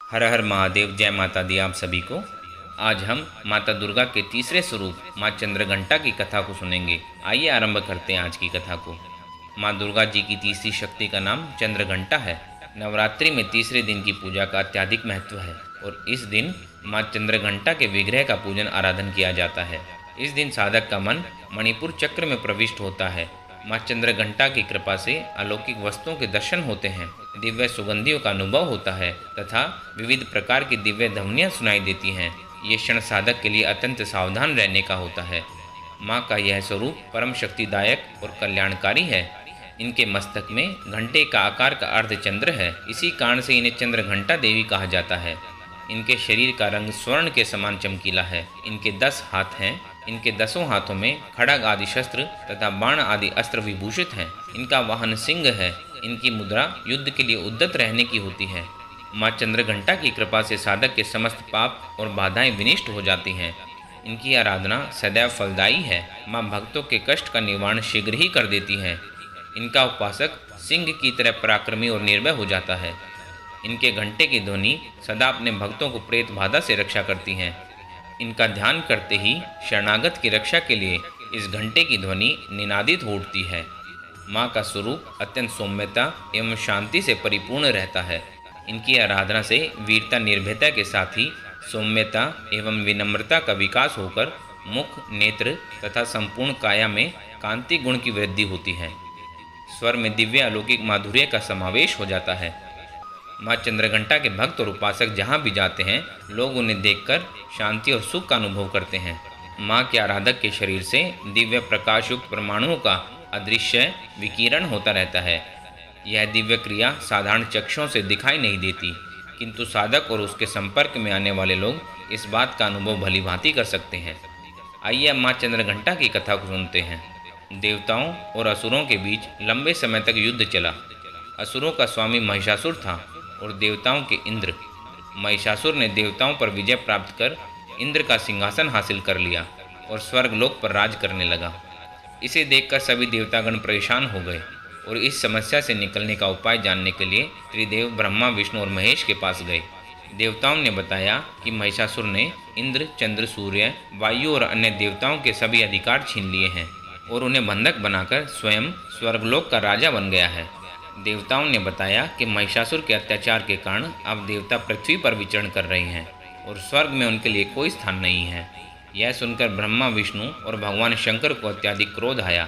हर हर महादेव। जय माता दी आप सभी को। आज हम माता दुर्गा के तीसरे स्वरूप माँ चंद्रघंटा की कथा को सुनेंगे। आइए आरंभ करते हैं आज की कथा को। माँ दुर्गा जी की तीसरी शक्ति का नाम चंद्रघंटा है। नवरात्रि में तीसरे दिन की पूजा का अत्यधिक महत्व है और इस दिन माँ चंद्रघंटा के विग्रह का पूजन आराधन किया जाता है। इस दिन साधक का मन मणिपुर चक्र में प्रविष्ट होता है। माँ चंद्रघंटा की कृपा से अलौकिक वस्तुओं के दर्शन होते हैं, दिव्य सुगंधियों का अनुभव होता है तथा विविध प्रकार की दिव्य ध्वनियाँ सुनाई देती हैं। ये क्षण साधक के लिए अत्यंत सावधान रहने का होता है। माँ का यह स्वरूप परम शक्तिदायक और कल्याणकारी है। इनके मस्तक में घंटे का आकार का अर्धचंद्र है। इसी कारण से इन्हें चंद्रघंटा देवी कहा जाता है। इनके शरीर का रंग स्वर्ण के समान चमकीला है। इनके 10 हाथ हैं। इनके 10 हाथों में खड़ग आदि शस्त्र तथा बाण आदि अस्त्र विभूषित हैं। इनका वाहन सिंह है। इनकी मुद्रा युद्ध के लिए उद्यत रहने की होती है। माँ चंद्रघंटा की कृपा से साधक के समस्त पाप और बाधाएं विनिष्ट हो जाती हैं। इनकी आराधना सदैव फलदायी है। माँ भक्तों के कष्ट का निवारण शीघ्र ही कर देती है। इनका उपासक सिंह की तरह पराक्रमी और निर्भय हो जाता है। इनके घंटे की ध्वनि सदा अपने भक्तों को प्रेत बाधा से रक्षा करती हैं। इनका ध्यान करते ही शरणागत की रक्षा के लिए इस घंटे की ध्वनि निनादित हो उठती है। माँ का स्वरूप अत्यंत सौम्यता एवं शांति से परिपूर्ण रहता है। इनकी आराधना से वीरता निर्भयता के साथ ही सौम्यता एवं विनम्रता का विकास होकर मुख, नेत्र तथा संपूर्ण काया में कांति गुण की वृद्धि होती है। स्वर में दिव्य अलौकिक माधुर्य का समावेश हो जाता है। माँ चंद्रघंटा के भक्त और उपासक जहाँ भी जाते हैं, लोग उन्हें देखकर शांति और सुख का अनुभव करते हैं। माँ के आराधक के शरीर से दिव्य प्रकाशयुक्त परमाणुओं का अदृश्य विकिरण होता रहता है। यह दिव्य क्रिया साधारण चक्षुओं से दिखाई नहीं देती, किंतु साधक और उसके संपर्क में आने वाले लोग इस बात का अनुभव भली भांति कर सकते हैं। आइए अब माँ चंद्रघंटा की कथा को सुनते हैं। देवताओं और असुरों के बीच लंबे समय तक युद्ध चला। असुरों का स्वामी महिषासुर था और देवताओं के इंद्र। महिषासुर ने देवताओं पर विजय प्राप्त कर इंद्र का सिंहासन हासिल कर लिया और स्वर्गलोक पर राज करने लगा। इसे देखकर सभी देवतागण परेशान हो गए और इस समस्या से निकलने का उपाय जानने के लिए त्रिदेव ब्रह्मा, विष्णु और महेश के पास गए। देवताओं ने बताया कि महिषासुर ने इंद्र, चंद्र, सूर्य, वायु और अन्य देवताओं के सभी अधिकार छीन लिए हैं और उन्हें बंधक बनाकर स्वयं स्वर्गलोक का राजा बन गया है। देवताओं ने बताया कि महिषासुर के अत्याचार के कारण अब देवता पृथ्वी पर विचरण कर रहे हैं और स्वर्ग में उनके लिए कोई स्थान नहीं है। यह सुनकर ब्रह्मा, विष्णु और भगवान शंकर को अत्यधिक क्रोध आया।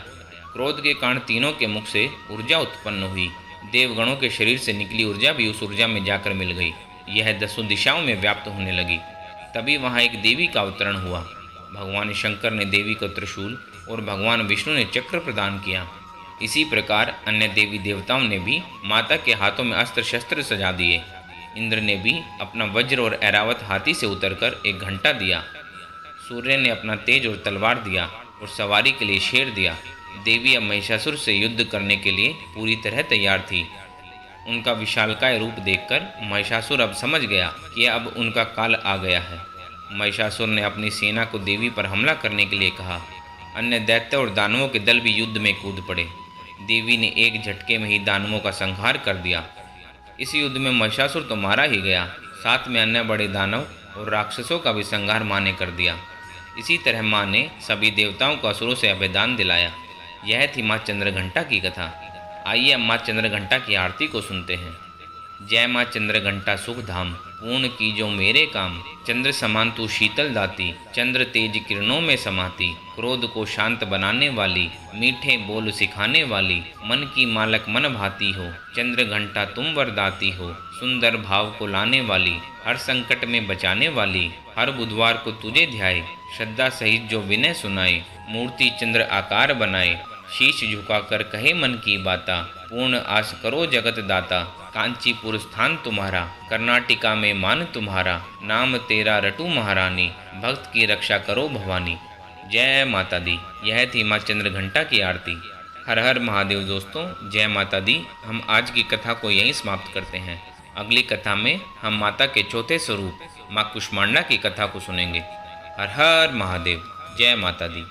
क्रोध के कारण तीनों के मुख से ऊर्जा उत्पन्न हुई। देवगणों के शरीर से निकली ऊर्जा भी उस ऊर्जा में जाकर मिल गई। यह 10 दिशाओं में व्याप्त होने लगी। तभी वहाँ एक देवी का अवतरण हुआ। भगवान शंकर ने देवी को त्रिशूल और भगवान विष्णु ने चक्र प्रदान किया। इसी प्रकार अन्य देवी देवताओं ने भी माता के हाथों में अस्त्र शस्त्र सजा दिए। इंद्र ने भी अपना वज्र और ऐरावत हाथी से उतरकर एक घंटा दिया। सूर्य ने अपना तेज और तलवार दिया और सवारी के लिए शेर दिया। देवी अब महिषासुर से युद्ध करने के लिए पूरी तरह तैयार थी। उनका विशालकाय रूप देखकर महिषासुर अब समझ गया कि अब उनका काल आ गया है। महिषासुर ने अपनी सेना को देवी पर हमला करने के लिए कहा। अन्य दैत्य और दानवों के दल भी युद्ध में कूद पड़े। देवी ने एक झटके में ही दानवों का संहार कर दिया। इस युद्ध में महिषासुर तो मारा ही गया, साथ में अन्य बड़े दानव और राक्षसों का भी संहार माँ ने कर दिया। इसी तरह माँ ने सभी देवताओं को असुरों से अभेदान दिलाया। यह थी माँ चंद्रघंटा की कथा। आइए अब माँ चंद्रघंटा की आरती को सुनते हैं। जय माँ चंद्रघंटा सुख धाम, पूर्ण की जो मेरे काम। चंद्र समान तू शीतल दाती, चंद्र तेज किरणों में समाती। क्रोध को शांत बनाने वाली, मीठे बोल सिखाने वाली। मन की मालक मन भाती हो, चंद्र घंटा तुम वरदाती हो। सुंदर भाव को लाने वाली, हर संकट में बचाने वाली। हर बुधवार को तुझे ध्याए, श्रद्धा सहित जो विनय सुनाए। मूर्ति चंद्र आकार बनाए, शीश झुकाकर कहे मन की बाता। पूर्ण आस करो जगत दाता, कांचीपुर स्थान तुम्हारा। कर्नाटिका में मान तुम्हारा, नाम तेरा रटू महारानी। भक्त की रक्षा करो भवानी। जय माता दी। यह थी माँ चंद्रघंटा की आरती। हर हर महादेव दोस्तों, जय माता दी। हम आज की कथा को यहीं समाप्त करते हैं। अगली कथा में हम माता के चौथे स्वरूप माँ कुष्मांडा की कथा को सुनेंगे। हर हर महादेव। जय माता दी।